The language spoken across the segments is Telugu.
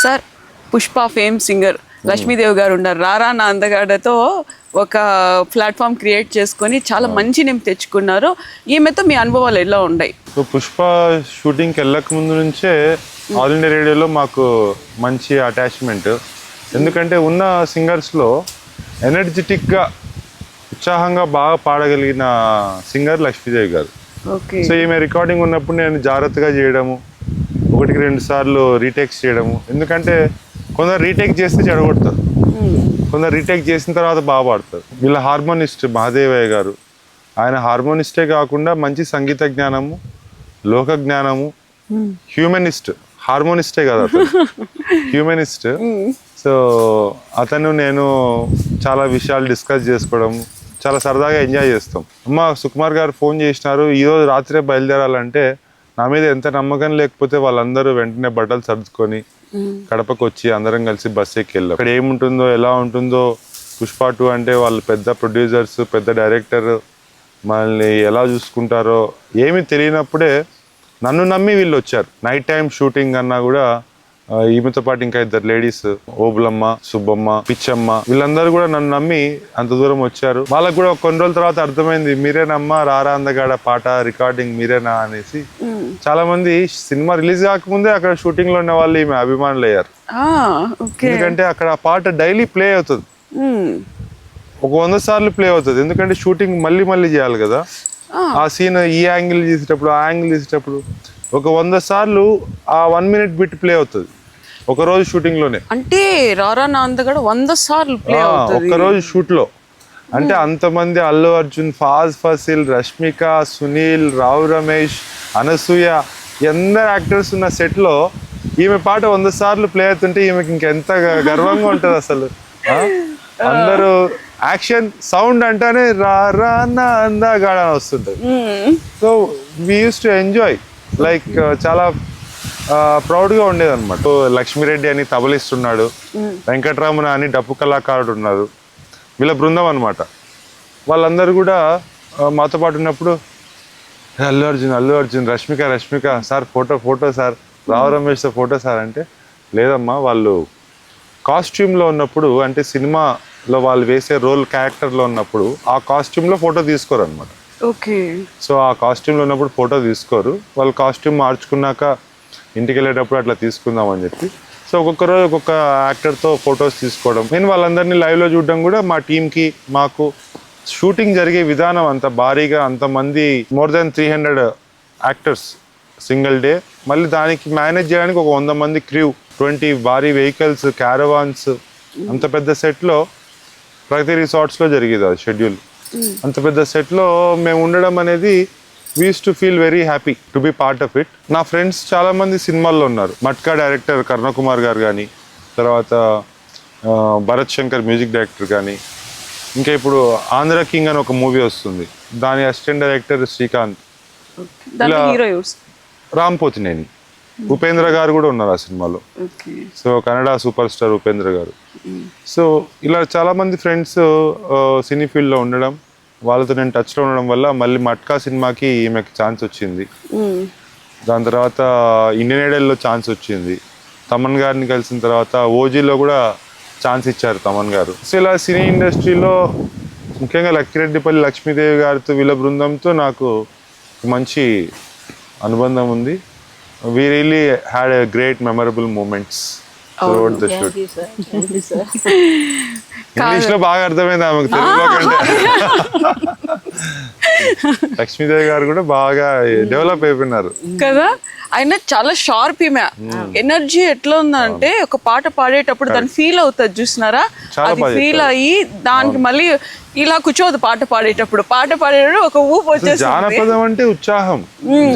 Sir Pushpa fame singer Lakshmidevi గారు ఉన్నారు. రారా నా అందగాడతో ఒక ప్లాట్ఫామ్ క్రియేట్ చేసుకొని చాలా మంచి నేమ్ తెచ్చుకున్నారు. ఈమెతో మీ అనుభవాలు ఎలా ఉన్నాయి? సో పుష్ప షూటింగ్కి వెళ్ళక ముందు నుంచే ఆల్ ఇండియా రేడియోలో మాకు మంచి అటాచ్మెంట్. ఎందుకంటే ఉన్న సింగర్స్లో ఎనర్జెటిక్గా ఉత్సాహంగా బాగా పాడగలిగిన సింగర్ లక్ష్మీదేవి గారు. సో ఈమె రికార్డింగ్ ఉన్నప్పుడు నేను జాగ్రత్తగా చేయడము, 1-2 సార్లు రీటేక్స్ చేయడము. ఎందుకంటే కొందరు రీటేక్ చేస్తే చెడగొడతారు, కొందరు రీటేక్ చేసిన తర్వాత బాగా పాడతారు. వీళ్ళ హార్మోనిస్ట్ మహాదేవయ్య గారు, ఆయన హార్మోనిస్టే కాకుండా మంచి సంగీత జ్ఞానము, లోక జ్ఞానము, హ్యూమనిస్ట్, హార్మోనిస్టే కదా అతను, హ్యూమనిస్ట్. సో అతను నేను చాలా విషయాలు డిస్కస్ చేసుకోవడం, చాలా సరదాగా ఎంజాయ్ చేస్తాం. అమ్మ సుకుమార్ గారు ఫోన్ చేసినారు, ఈరోజు రాత్రే బయలుదేరాలంటే నా మీద ఎంత నమ్మకం లేకపోతే వాళ్ళందరూ వెంటనే బట్టలు సర్దుకొని కడపకు వచ్చి అందరం కలిసి బస్సు ఎక్కి వెళ్ళాం. అక్కడ ఏముంటుందో ఎలా ఉంటుందో, పుష్ప 2 అంటే వాళ్ళు పెద్ద ప్రొడ్యూసర్స్, పెద్ద డైరెక్టర్, మనల్ని ఎలా చూసుకుంటారో ఏమీ తెలియనప్పుడే నన్ను నమ్మి వీళ్ళు వచ్చారు. నైట్ టైం షూటింగ్ అన్నా కూడా ఈమెతో పాటు ఇంకా 2 లేడీస్, ఓబులమ్మ, సుబ్బమ్మ, పిచ్చమ్మ, వీళ్ళందరూ కూడా నన్ను నమ్మి అంత దూరం వచ్చారు. వాళ్ళకు కూడా కొన్ని రోజుల తర్వాత అర్థమైంది, మీరేనమ్మా రారా అందగాడ పాట రికార్డింగ్ మీరేనా అనేసి. చాలా మంది సినిమా రిలీజ్ కాకముందే అక్కడ షూటింగ్ లో ఉన్న వాళ్ళు ఈమె అభిమానులు అయ్యారు. ఎందుకంటే అక్కడ ఆ పాట డైలీ ప్లే అవుతుంది, ఒక 100 సార్లు ప్లే అవుతుంది. ఎందుకంటే షూటింగ్ మళ్ళీ మళ్ళీ చేయాలి కదా. ఆ సీన్ ఈ యాంగిల్ తీసేటప్పుడు, ఆ యాంగిల్ తీసేటప్పుడు ఒక 100 సార్లు ఆ 1 మినిట్ బిట్ ప్లే అవుతుంది ఒక రోజు షూటింగ్ లోనే. అంటే రారా నా అందగాడ 100 సార్లు ప్లే అవుతుంది ఒక రోజు షూట్ లో. అంటే అంతమంది అల్లు అర్జున్, ఫాజ్ ఫసిల్, రష్మిక, సునీల్, రావు రమేష్, అనసూయ, ఎందరు యాక్టర్స్ ఉన్న సెట్ లో ఈమె పాట 100 సార్లు ప్లే అవుతుంటే ఈమెకి ఇంకెంత గర్వంగా ఉంటది అసలు. అందరూ యాక్షన్ సౌండ్ అంటేనే రారా నా అందగాడ వస్తుంటది. So we use to enjoy, like చాలా ప్రౌడ్గా ఉండేది అనమాట. లక్ష్మీరెడ్డి అని తబలిస్తున్నాడు, వెంకటరామన్ అని డప్పు కళాకారుడు ఉన్నారు, వీళ్ళ బృందం అనమాట. వాళ్ళందరూ కూడా మాతో పాటు ఉన్నప్పుడు Allu Arjun, Rashmika sir photo sir, Rao రమేష్తో ఫోటో సార్ అంటే, లేదమ్మా వాళ్ళు కాస్ట్యూమ్లో ఉన్నప్పుడు, అంటే సినిమాలో వాళ్ళు వేసే రోల్ క్యారెక్టర్లో ఉన్నప్పుడు ఆ కాస్ట్యూమ్లో ఫోటో తీసుకోరు అనమాట. ఓకే. సో ఆ కాస్ట్యూమ్లో ఉన్నప్పుడు ఫోటో తీసుకోరు, వాళ్ళు కాస్ట్యూమ్ మార్చుకున్నాక ఇంటికి వెళ్ళేటప్పుడు అట్లా తీసుకుందాం అని చెప్పి. సో ఒక్కొక్క రోజు ఒక్కొక్క యాక్టర్తో ఫొటోస్ తీసుకోవడం, నేను వాళ్ళందరినీ లైవ్లో చూడడం కూడా మా టీంకి, మాకు షూటింగ్ జరిగే విధానం అంత భారీగా, అంతమంది more than 300 actors single day, మళ్ళీ దానికి మేనేజ్ చేయడానికి ఒక 100 మంది క్రూ, 20 భారీ వెహికల్స్, క్యారవాన్స్, అంత పెద్ద సెట్లో ప్రతి రిసార్ట్స్లో జరిగేది అది షెడ్యూల్. అంత పెద్ద సెట్లో మేము ఉండడం అనేది we use to feel very happy to be part of it. నా ఫ్రెండ్స్ చాలా మంది సినిమాల్లో ఉన్నారు. మట్కా డైరెక్టర్ కర్ణకుమార్ గారు కానీ, తర్వాత భరత్ శంకర్ మ్యూజిక్ డైరెక్టర్ కానీ, ఇంకా ఇప్పుడు ఆంధ్ర కింగ్ అని ఒక మూవీ వస్తుంది, దాని అసిస్టెంట్ డైరెక్టర్ శ్రీకాంత్, ఇలా రాంపోతినేని, ఉపేంద్ర గారు కూడా ఉన్నారు ఆ సినిమాలో. So Kannada super star Upendra గారు. సో ఇలా చాలా మంది ఫ్రెండ్స్ సినీ ఫీల్డ్లో ఉండడం, వాళ్ళతో నేను టచ్లో ఉండడం వల్ల మళ్ళీ మట్కా సినిమాకి ఈమెకి ఛాన్స్ వచ్చింది. దాని తర్వాత ఇండియన్ ఐడల్లో ఛాన్స్ వచ్చింది. తమన్ గారిని కలిసిన తర్వాత ఓజీలో కూడా ఛాన్స్ ఇచ్చారు తమన్ గారు. సో ఇలా సినీ ఇండస్ట్రీలో ముఖ్యంగా లక్కిరెడ్డిపల్లి లక్ష్మీదేవి గారితో, వీళ్ళ బృందంతో నాకు మంచి అనుబంధం ఉంది. We really had a great memorable moments throughout the shoot. English లో బాగా అర్థమైంది ఆమెకు, తెలుగులో కంటే. లక్ష్మీదేవి గారు కూడా బాగా డెవలప్ అయిపోయినారు కదా. ఆయన చాలా షార్ప్. ఈమె ఎనర్జీ ఎట్లా ఉందంటే ఒక పాట పాడేటప్పుడు దాన్ని ఫీల్ అవుతుంది, చూసినారా? అది ఫీల్ అయ్యి దానికి మళ్ళీ ఇలా కూర్చోదు పాట పాడేటప్పుడు ఒక ఊపు వచ్చేసి. జానపదం అంటే ఉత్సాహం,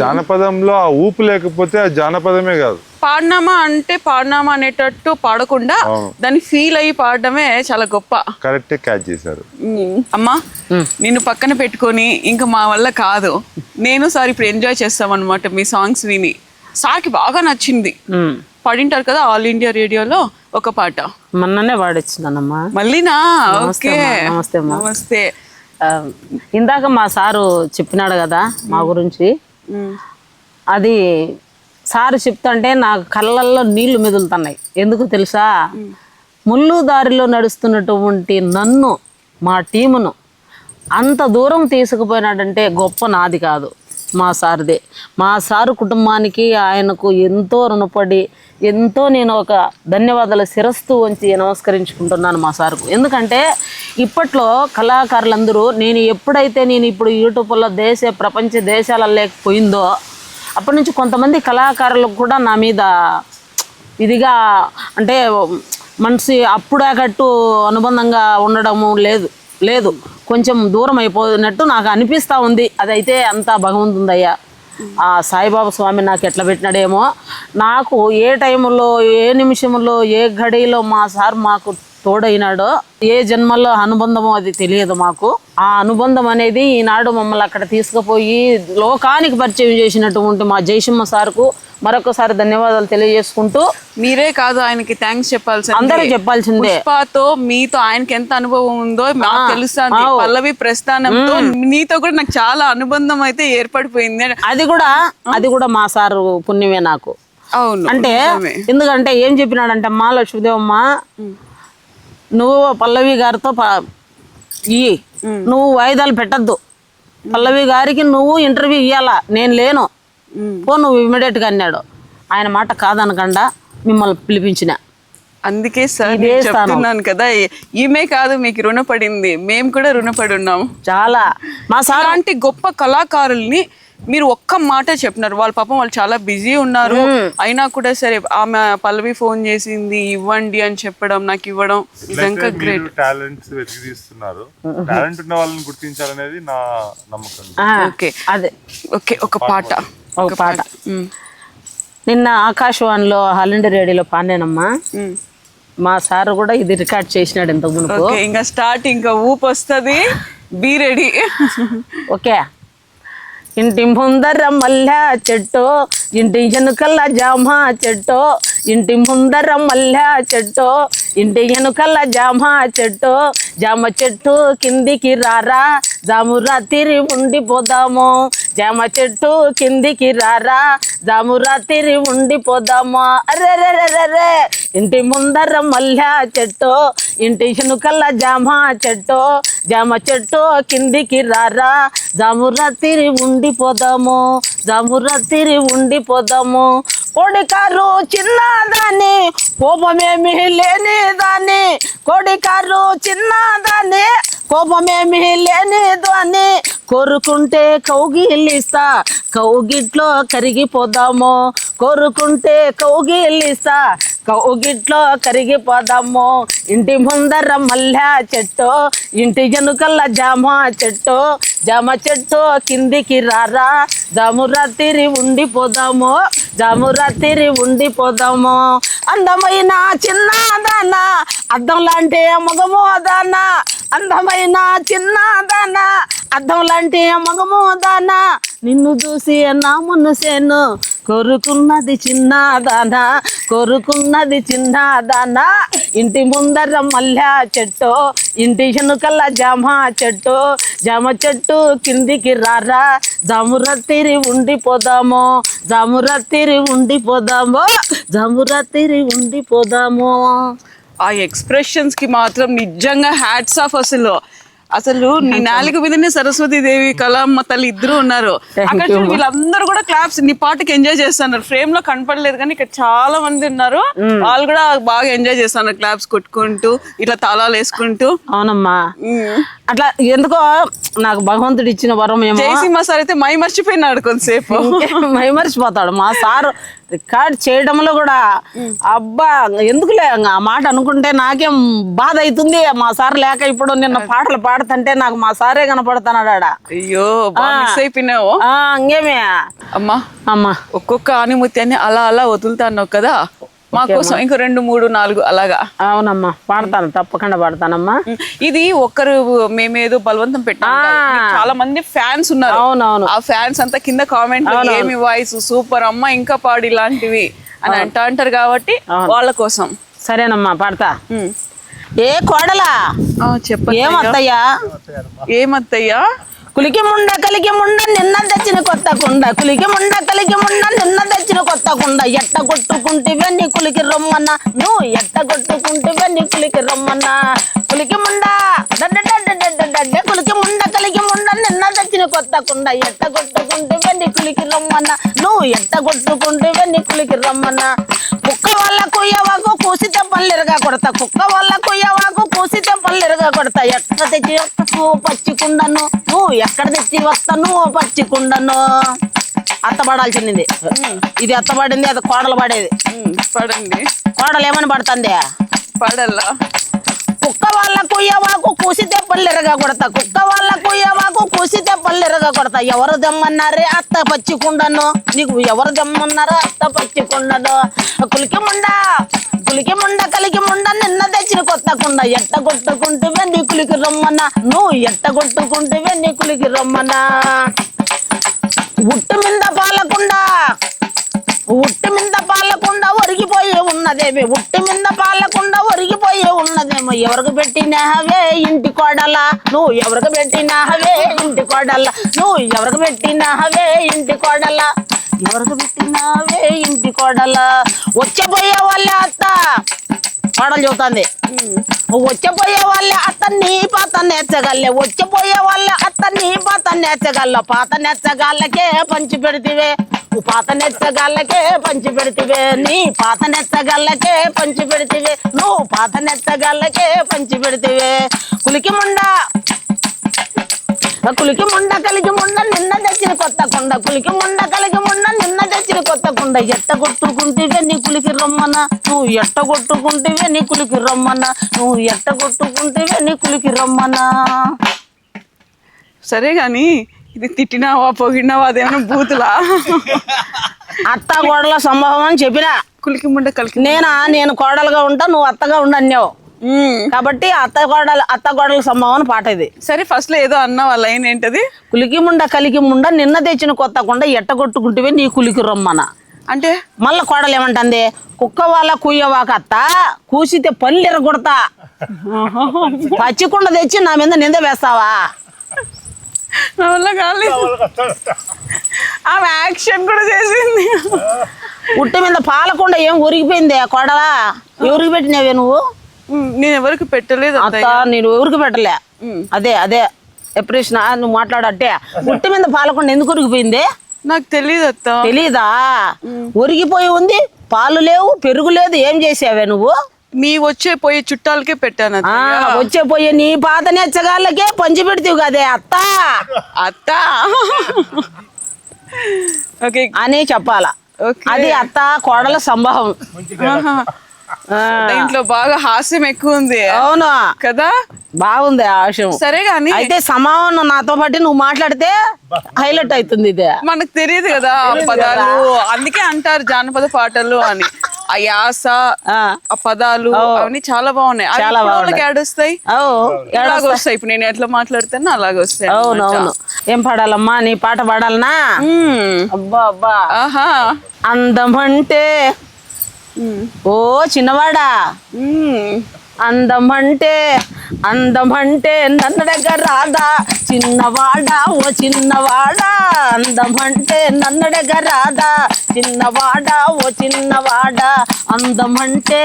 జానపదంలో ఆ ఊపు లేకపోతే ఆ జానపదమే కాదు. పాడినామా అంటే పాడినామా అనేటట్టు పాడకుండా దాన్ని ఫీల్ అయ్యి పాడడమే చాలా గొప్ప. కరెక్ట్ క్యాచ్ చేశారు. అమ్మా నిన్ను పక్కన పెట్టుకొని ఇంకా మా వల్ల కాదు, నేను సార్ ఇప్పుడు ఎంజాయ్ చేస్తాం అనమాట మీ సాంగ్స్ విని. సార్కి బాగా నచ్చింది, పాడింటారు కదా ఆల్ ఇండియా రేడియోలో ఒక పాట. మొన్ననే పాడొచ్చిందమ్మా. మళ్ళీనా? ఓకే, నమస్తే. నమస్తే. ఇందాక మా సారు చెప్పినాడు కదా మా గురించి, అది సార్ చెప్తుంటే నా కళ్ళల్లో నీళ్లు మెదులుతున్నాయి. ఎందుకు తెలుసా? ముళ్ళు దారిలో నడుస్తున్నటువంటి నన్ను, మా టీమును అంత దూరం తీసుకుపోయినాడంటే గొప్ప నాది కాదు, మా సార్దే. మా సారు కుటుంబానికి ఆయనకు ఎంతో రుణపడి ఎంతో నేను ఒక ధన్యవాదాలు శిరస్తు వంచి నమస్కరించుకుంటున్నాను మా సార్కు. ఎందుకంటే ఇప్పట్లో కళాకారులందరూ ఎప్పుడైతే నేను ఇప్పుడు యూట్యూబ్లో ప్రపంచ దేశాలలో పోయిందో అప్పటి నుంచి కొంతమంది కళాకారులకు కూడా నా మీద ఇదిగా అంటే మనసు అప్పుడాకట్టు అనుబంధంగా ఉండడము లేదు కొంచెం దూరం అయిపోయినట్టు నాకు అనిపిస్తూ ఉంది. అదైతే అంతా భగవంతుందయ్యా, ఆ సాయిబాబా స్వామి నాకు ఎట్లా పెట్టినాడేమో. నాకు ఏ టైంలో ఏ నిమిషంలో ఏ ఘడిలో మా సార్ మాకు తోడైనాడో, ఏ జన్మల్లో అనుబంధమో అది తెలియదు మాకు. ఆ అనుబంధం అనేది ఈనాడు మమ్మల్ని అక్కడ తీసుకుపోయి లోకానికి పరిచయం చేసినటువంటి మా జయసింహ సార్కు మరొకసారి ధన్యవాదాలు తెలియజేసుకుంటూ, మీరే కాదు ఆయనకి థ్యాంక్స్ చెప్పాల్సింది, అందరూ చెప్పాల్సిందే. పుష్పతో మీతో ఆయనకి ఎంత అనుభవం ఉందో నాకు తెలుస్తుంది. పల్లవి ప్రస్థానంతో నీతో కూడా నాకు చాలా అనుబంధం అయితే ఏర్పడిపోయింది. అది కూడా మా సారు పుణ్యమే నాకు. అవును, అంటే ఎందుకంటే ఏం చెప్పినాడంటే, మా లక్ష్మీదేవమ్మ నువ్వు పల్లవి గారితో నువ్వు వాయిదాలు పెట్టద్దు, పల్లవి గారికి నువ్వు ఇంటర్వ్యూ ఇవ్వాలా, నేను లేను, పో నువ్వు ఇమ్మీడియట్గా అన్నాడు. ఆయన మాట కాదనకుండా మిమ్మల్ని పిలిపించిన. అందుకే సార్ నేను చెప్తున్నాను కదా, ఈమె కాదు మీకు రుణపడింది, మేము కూడా రుణపడి ఉన్నాము చాలా. మా సార్ అలాంటి గొప్ప కళాకారుల్ని మీరు ఒక్క మాట చెప్పినారు. వాళ్ళ పాపం వాళ్ళు చాలా బిజీ ఉన్నారు, అయినా కూడా సరే ఆమె పల్లవి ఫోన్ చేసింది ఇవ్వండి అని చెప్పడం, నాకు ఇవ్వడం నిజంగా గ్రేట్. టాలెంట్స్ వెతికి తీస్తున్నారు, టాలెంట్ ఉన్న వాళ్ళని గుర్తించాలనేది నా నమ్మకం. ఓకే అదే ఓకే ఒక పాట నిన్న ఆకాశవాణిలో ఆల్ ఇండియా రేడియోలో పాడానమ్మా. మా సార్ కూడా ఇది రికార్డ్ చేసినాడు ఇంతకు ముందు. ఇంకా స్టార్ట్, ఇంకా ఊపు వస్తుంది, బీ రెడీ. ఓకే. ఇంటి ముందర మల్లె చెట్టు, ఇంటి వెనుకల జామ చెట్టు, ఇంటి ముందర మల్లె చెట్టు, ఇంటి వెనుకల జామ చెట్టు, జామ చెట్టు కిందికి రారా, జాము రాత్రి ఉండిపోదాము, జామ చెట్టు కిందికి రారా, జాము రాత్రి ఉండిపోదాము. అరే ఇంటి ముందర మల్లె చెట్టు, ఇంటి వెనుకల జామ చెట్టు, జామ చెట్టు కిందికి రారా, జాము రాత్రి ఉండిపోదాము, జాము రాత్రి ఉండిపోదాము. కోడికారు చిన్నదాన్ని కోపమేమి లేని దాన్ని, కోడికారు చిన్నదాన్ని కోపమేమి లేని దాన్ని, కోరుకుంటే కౌగిలిస్తా కౌగిట్లో కరిగిపోదాము, కోరుకుంటే కౌగిలిస్తా కౌగిట్లో కరిగిపోదాము. ఇంటి ముందర మల్లె చెట్టు, ఇంటి వెనుకల జామ చెట్టు, జామ చెట్టు కిందికి రారా, జాము రాత్రి ఉండిపోదాము, జాము రాత్రి ఉండిపోదాము. అందమైన చిన్నదాన అద్దం లాంటి మగమోదాన, అందమైన చిన్నదాన అద్దం లాంటి మగమోదాన, నిన్ను చూసి నా మనసేను కోరుకున్నది చిన్నదాన, కోరుకున్నది చిన్నదాన. ఇంటి ముందర మల్లె చెట్టు, ఇంటి వెనుకల జామ చెట్టు, జామ చెట్టు కిందికి రారా, జాము రాత్రి ఉండిపోదాము, జాము రాత్రి ఉండిపోదాము, జాము రాత్రి ఉండిపోదాము. ఆ ఎక్స్ప్రెషన్స్ కి మాత్రం నిజంగా హ్యాట్స్ ఆఫ్. అసలు నీ నాలుగు మీదనే సరస్వతి దేవి కళామ్మ తల్లి ఇద్దరు ఉన్నారు. అక్కడ వీళ్ళందరూ కూడా క్లాప్స్ నీ పాటకి ఎంజాయ్ చేస్తున్నారు. ఫ్రేమ్ లో కనపడలేదు కానీ ఇక్కడ చాలా మంది ఉన్నారు, వాళ్ళు కూడా బాగా ఎంజాయ్ చేస్తున్నారు, క్లాప్స్ కొట్టుకుంటూ ఇట్లా తాళాలు వేసుకుంటూ. అవునమ్మా, అట్లా ఎందుకో నాకు భగవంతుడు ఇచ్చిన వరం ఏమో. జయసింహ సార్ అయితే మై మర్చిపోయినాడు కొంతసేపు, మై మర్చిపోతాడు. మా సారు రికార్డ్ చేయడంలో కూడా అబ్బా ఎందుకులే ఆ మాట అనుకుంటే నాకేం బాధ అవుతుంది. మా సార్ లేక ఇప్పుడు నిన్న పాటలు పాడుతుంటే నాకు మా సారే కనపడుతున్నాడా. అయ్యో మిస్ అయిపోయినావు. ఇంకేమే అమ్మా ఒక్కొక్క ఆనిముత్యాన్ని అలా అలా వదులుతాన్నావు కదా, మా కోసం ఇంకో 2, 3, 4 అలాగా. అవునమ్మా పాడతాను, తప్పకుండా పాడతానమ్మా. ఇది ఒక్కరు మేమేదో బలవంతం పెట్టాం, చాలా మంది ఫ్యాన్స్ ఉన్నారు. అవునవును, ఆ ఫ్యాన్స్ అంతా కింద కామెంట్ ఏమి వాయిస్ సూపర్ అమ్మ ఇంకా పాడు ఇలాంటివి అని అంటారు కాబట్టి వాళ్ళ కోసం. సరేనమ్మా పాడతా. ఏ కోడలా చెప్ప ఏమత్తయ్యా కులికి ముండ కలికి ముండ నిన్న తెచ్చిన కొత్త కుండ, కులికి ముండ కలికి ముండ నిన్న తెచ్చిన కొత్త కొత్తకుండా ఎట్టగొట్టుకుంటివే నీ కులికి రమ్మన్నా నువ్వు ఎట్టగొట్టుకుంటివే నీ కులికి రమ్మన్నా కులికి ముండా డడ్డే కులికి ముండ కలికి ముండ నిన్న తెచ్చిన కొత్తకుండా ఎట్టగొట్టుకుంటివే నీ కులికి రమ్మన్నా నువ్వు ఎట్టగొట్టుకుంటివే నీ కులికి రమ్మన్నా కుక్క వల్ల కుయ్యవాకు కూసితే పల్లెరుగా కొడతా కుక్క వల్ల కుయ్యవాకు కూసితే పల్లెరుగా కొడతా ఎక్కడ తెచ్చి వస్తాను పచ్చికుండను నువ్వు ఎక్కడ తెచ్చి వస్తాను పచ్చికుండను అత్త పడాల్సింది ఇది అత్త పడింది అది కోడలు పడేది పడండి. కోడలు ఏమని పడుతుంది పడల్లా. కుక్క వాళ్ళ కుయ్యవాకు కూసితే పల్లెరగా కొడతా కుక్క వాళ్ళ కుయ్యవాకు కూసితే పల్లెరగా కొడతా ఎవరు దమ్మన్నారే అత్త పచ్చికుండను నీకు ఎవరు దమ్మన్నారో అత్త పచ్చికుండను కులికి ముండ కలికి ముండ నిన్న తెచ్చిన కొత్తకుండా ఎట్టగొట్టుకుంటేవే నీ కులికి రమ్మన్నా నువ్వు ఎట్టగొట్టుకుంటేవే నీ కులికి రమ్మన్నా ఉట్టు మీద పాలకుండా ఒరిగిపోయి ఉన్నదేమి ఉట్టి మీద పాలకుండా ఒరిగిపోయి ఉన్నదేమో ఎవరికి పెట్టినావే ఇంటి కోడలా నువ్వు ఎవరికి పెట్టినావే ఇంటి కోడలా నువ్వు ఎవరికి పెట్టినావే ఇంటి కోడలా ఎవరికి పెట్టినావే ఇంటి కోడలా వచ్చపోయే వాళ్ళే అత్త కోడలు చెబుతుంది వచ్చపోయే వాళ్ళే అత్త నీ పాత నేర్చగల్లే వచ్చపోయే వాళ్ళే అత్త నీ పాత నేర్చగల్ల పాత నేర్చగాళ్ళకే పంచి పెడితివే పాత నెచ్చగాళ్ళకే పంచి పెడితివే నీ పాత నెచ్చగాళ్ళకే పంచి పెడితివే నువ్వు పాత నెచ్చగాళ్ళకే పంచి పెడితివే కులికి ముండ కలిగి ముండ నిన్న తెచ్చిన కొత్తకుండా కులికి ముండ కలిగి ముండ నిన్న తెచ్చిన కొత్తకుండా ఎట్టగొట్టుకుంటేవే నీ కులికి రమ్మన్నా నువ్వు ఎట్టగొట్టుకుంటేవే నీ కులికి రమ్మన్నా నువ్వు ఎట్టగొట్టుకుంటేవే నీ కులికి రమ్మన్నా సరే గాని ఇది తిట్టినావా పొగిడినావా అదేమన్నా బూతులా? అత్త కోడల సంభవం అని చెప్పినా కులికి ముండ కలికి నేను కోడలుగా ఉంటా నువ్వు అత్తగా ఉండన్నావు కాబట్టి అత్త కోడల సంభవం పాట ఇది. సరే ఫస్ట్ లో ఏదో అన్నావు ఆ లైన్ ఏంటది? కులికి ముండ కలికి ముండ నిన్న తెచ్చిన కొత్తకుండా ఎట్టగొట్టుకుంటేవే నీ కులికి రమ్మన అంటే మళ్ళా కోడలు ఏమంటుంది కుక్క వాళ్ళ కుయ్యవాక అత్త కూసితే పళ్ళు ఎరగొడతా పచ్చికుండ తెచ్చి నా మీద నింద వేస్తావా నా వల్ల కాలేదు. ఆమె యాక్షన్ కూడా చేసింది. ఉట్టి మీద పాలకుండా ఏం ఉరిగిపోయింది కోడలా ఎవరికి పెట్టినావే నువ్వు? నేను ఎవరికి పెట్టలేదు అత్త నేను ఎవరికి పెట్టలే. అదే ఎప్రెషన్ నువ్వు మాట్లాడట్టే ఉట్టి మీద పాలకుండా ఎందుకు ఉరిగిపోయింది నాకు తెలియదు అత్త. తెలీదా? ఉరిగిపోయి ఉంది పాలు లేవు పెరుగు లేదు ఏం చేసావే నువ్వు? మీ వచ్చే పోయే చుట్టాలకే పెట్టాను వచ్చే పోయే నీ పాత నెచ్చగాళ్ళకే పంచి పెడతావు కదే అత్త అత్త ఓకే అని చెప్పాలా. అది అత్త కోడల సంభవం. దీంట్లో బాగా హాస్యం ఎక్కువ ఉంది. అవును కదా, బాగుంది ఆ విషయం. సరే గాని అయితే సమానం నాతో పాటు నువ్వు మాట్లాడితే హైలైట్ అవుతుంది. ఇదే మనకు తెలియదు కదా పదాలు, అందుకే అంటారు జానపద పాటలు అని. ఆ యాస ఆ పదాలు అవన్నీ చాలా బాగున్నాయి. చాలా బాగున్నాయి. యాడ్ వస్తాయి వస్తాయి. ఇప్పుడు నేను ఎట్లా మాట్లాడుతానో అలాగే వస్తాయి. అవునవును. ఏం పాడాలమ్మా? నీ పాట పాడాలనా? అబ్బా అబ్బా ఆహా. అందమంటే ఓ చిన్నవాడా అందమంటే నన్ను దగ్గర రాదా చిన్నవాడా ఓ చిన్నవాడా అందమంటే నన్ను దగ్గర రాదా చిన్నవాడా ఓ చిన్నవాడా అందమంటే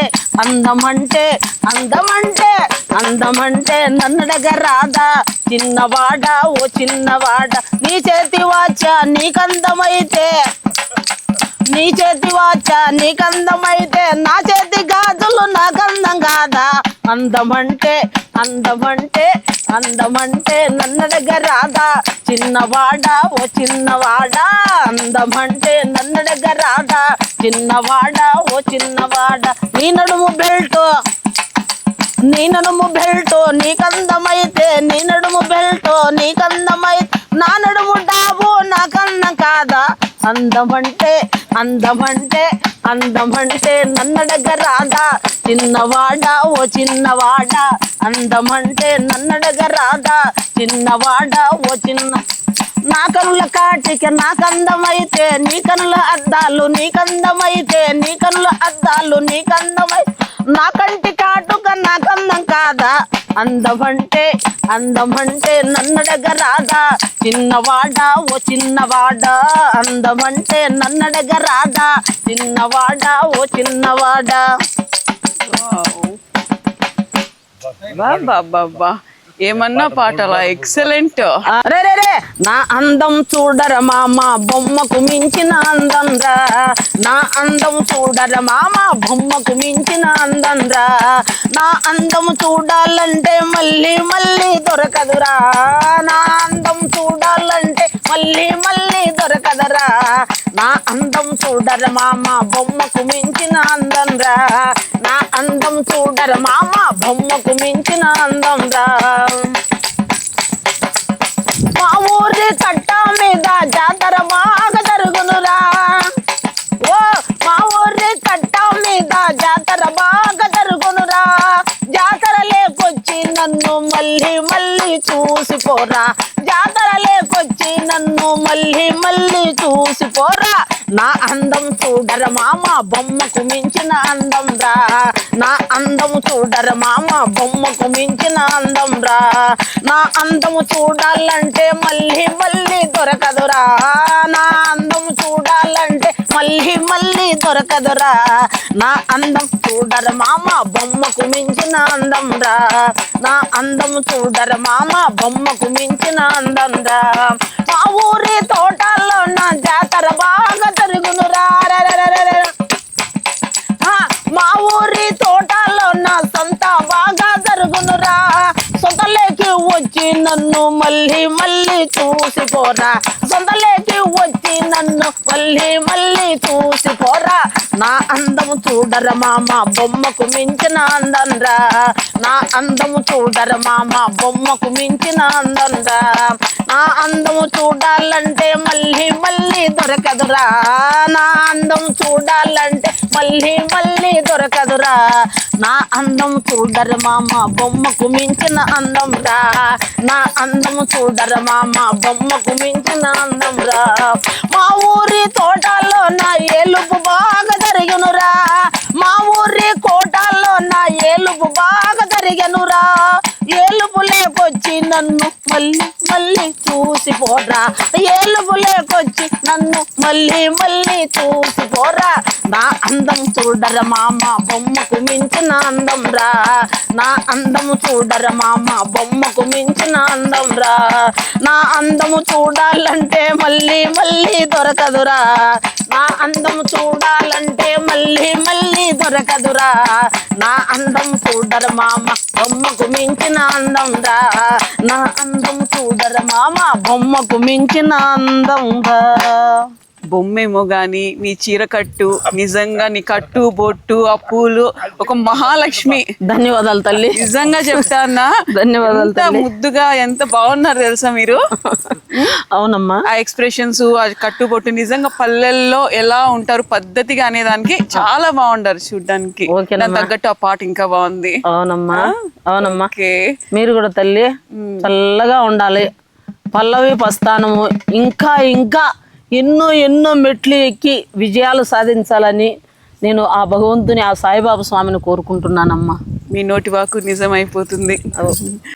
నన్ను దగ్గర రాదా చిన్నవాడా ఓ చిన్నవాడా నీ చేతి వాచ నీకందమైతే నా చేతి గాజులు నాకందం కాదా అందమంటే నన్ను దగ్గర రాదా చిన్నవాడా ఓ చిన్నవాడా అందమంటే నన్ను దగ్గర రాదా చిన్నవాడా ఓ చిన్నవాడా నీ నడుము బెల్ట్ నీకందమైతే నా నడుము డాబు నాకన్నం కాదా అందమంటే నన్ను దగ్గర రాదా చిన్నవాడా ఓ చిన్నవాడా అందమంటే నన్ను దగ్గర రాదా చిన్నవాడా ఓ చిన్న నా కనుల కాటిక నాకందమైతే నీ కనుల అద్దాలు నీకందమైతే నా కంటి కాటుక నాకందం కాదా, అందమంటే నన్నడగరాదా, చిన్నవాడా ఓ చిన్నవాడా, అందమంటే నన్నడగరాదా, చిన్నవాడా ఓ చిన్నవాడా. బాబా ఏమన్నా పాటలా, ఎక్సలెంట్. రే రే రే నా అందం చూడర మామ బొమ్మకు మించిన అందం రా, నా అందం చూడర మామ బొమ్మకు మించిన అందం రా, నా అందం చూడాలంటే మళ్ళీ మళ్ళీ దొరకదురా, నా అందం చూడాలంటే మళ్ళీ మళ్ళీ దొరకదరా, నా అందం చూడర మామ బొమ్మకు మించిన అందం రా, నా అందం చూడర మామ బొమ్మకు మించిన అందం రా. మా ఊరి కట్ట మీద జాతర బాగా జరుగునురా, ఓ మా ఊరి కట్ట మీద జాతర బాగా జరుగునురా, జాతర లేకొచ్చి నన్ను మళ్ళీ మళ్ళీ చూసిపోరా, జాతర లేకొచ్చి నన్ను మళ్ళీ మళ్ళీ చూసిపోరా, నా అందం చూడర మామ బొమ్మకు మించిన అందం రా, నా అందం చూడర మామ బొమ్మకు మించిన అందం రా, నా అందము చూడాలంటే మళ్ళీ మళ్ళీ దొరకదురా, నా అందం చూడాలంటే మళ్ళీ మళ్ళీ దొరకదురా, నా అందం చూడర మామ బొమ్మకు మించిన అందం రా, నా అందం చూడర మామ బొమ్మకు మించిన అందం రా. మా ఊరి తోటల్లో నా జాతర బాగా జరుగునురా, మా ఊరి తోటల్లో నా సంత బాగా జరుగునురా, సొంతలేకి వచ్చి నన్ను మళ్ళీ మళ్ళీ చూసిపోరా, సొంతలేకి వచ్చి నన్ను మళ్ళీ మళ్ళీ చూసిపోరా, నా అందము చూడర మామ బొమ్మకు మించిన అందం రా, నా అందము చూడర మామ బొమ్మకు మించిన అందం రా, నా అందము చూడాలంటే మళ్ళీ మళ్ళీ దొరకదురా, నా అందం చూడాలంటే మళ్ళీ మళ్ళీ దొరకదురా, నా అందం చూడర మామ బొమ్మకు మించిన అందం రా, నా అందము చూడర మామ బొమ్మకు మించిన అందం రా. మా ఊరి తోటల్లో నా ఏలుపు బాగా జరిగనురా, మా ఊరి కోటల్లో నా ఏలుపు బాగా జరిగనురా, ఏలుపు లేకొచ్చి నన్ను మళ్ళీ మళ్ళీ చూసిపోరా, ఏలుపు లేకొచ్చి నన్ను మళ్ళీ మళ్ళీ చూసిపోరా, నా అందం చూడర మామ బొమ్మకు మించిన అందం రా, నా అందము చూడర మామ బొమ్మకు మించిన అందం రా, నా అందము చూడాలంటే మళ్ళీ మళ్ళీ దొరకదురా, నా అందము చూడాలంటే మళ్ళీ మళ్ళీ దొరకదురా, నా అందం చూడర మామ బొమ్మకు మించిన అందం రా, నా అందం చూడర మామ బొమ్మకు మించిన అందం రా. బొమ్మేమో గాని నీ చీర కట్టు, నిజంగా నీ కట్టు బొట్టు ఆ పూలు ఒక మహాలక్ష్మి. ధన్యవాదాలు తల్లి, నిజంగా చెప్తానా, ధన్యవాదాలు. ఎంత ముద్దుగా ఎంత బాగున్నారు తెలుసా మీరు. అవునమ్మా, ఆ ఎక్స్ప్రెషన్స్ ఆ కట్టుబొట్టు నిజంగా పల్లెల్లో ఎలా ఉంటారు పద్ధతిగా అనేదానికి చాలా బాగుంటారు చూడ్డానికి. దానికి తగ్గట్టు ఆ పాట ఇంకా బాగుంది. అవునమ్మా, అవునమ్మా. ఓకే, మీరు కూడా తల్లి చల్లగా ఉండాలి, పల్లవి ప్రస్థానము ఇంకా ఇంకా ఎన్నో ఎన్నో మెట్లు ఎక్కి విజయాలు సాధించాలని నేను ఆ భగవంతుని ఆ సాయిబాబా స్వామిని కోరుకుంటున్నానమ్మా. మీ నోటి వాకు నిజమైపోతుంది.